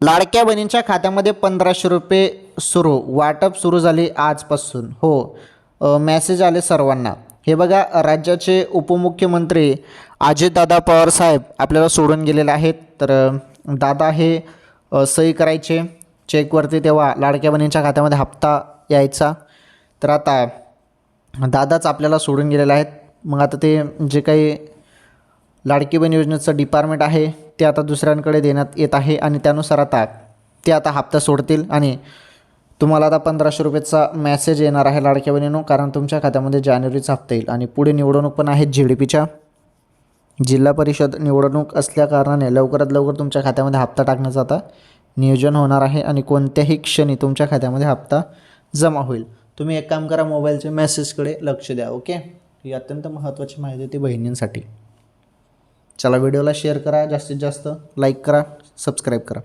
लाडक्या बहिणींच्या खात्यामध्ये 1500 रुपये सुरू, वाटप सुरू झाले आजपासून. हो, मेसेज आले सर्वांना. हे बघा, राज्याचे उपमुख्यमंत्री अजितदादा पवार साहेब आपल्याला सोडून गेलेले आहेत. तर दादा हे सही करायचे चेकवरती, तेव्हा लाडक्या बहिणींच्या खात्यामध्ये हप्ता यायचा. तर आता दादाच आपल्याला सोडून गेलेले आहेत. मग आता ते जे काही लाडकी बहीण योजनेचं डिपार्टमेंट आहे ते आता दुसऱ्यांकडे देण्यात येत आहे आणि त्यानुसार आता ते हप्ता सोडतील आणि तुम्हाला आता 1500 रुपयेचा मेसेज येणार आहे लाडक्या बहिणींनो, कारण तुमच्या खात्यामध्ये जानेवारीचा हप्ता येईल. आणि पुढे निवडणूक पण आहेत GDPच्या, जिल्हा परिषद निवडणूक असल्या कारणाने लवकरात लवकर तुमच्या खात्यामध्ये हप्ता टाकण्याचं आता नियोजन होणार आहे आणि कोणत्याही क्षणी तुमच्या खात्यामध्ये हप्ता जमा होईल. तुम्ही एक काम करा, मोबाईलच्या मेसेजकडे लक्ष द्या. ओके, ही अत्यंत महत्त्वाची माहिती होती बहिणींसाठी. चला, व्हिडिओला शेअर करा, जास्तीत जास्त लाईक करा, सबस्क्राईब करा.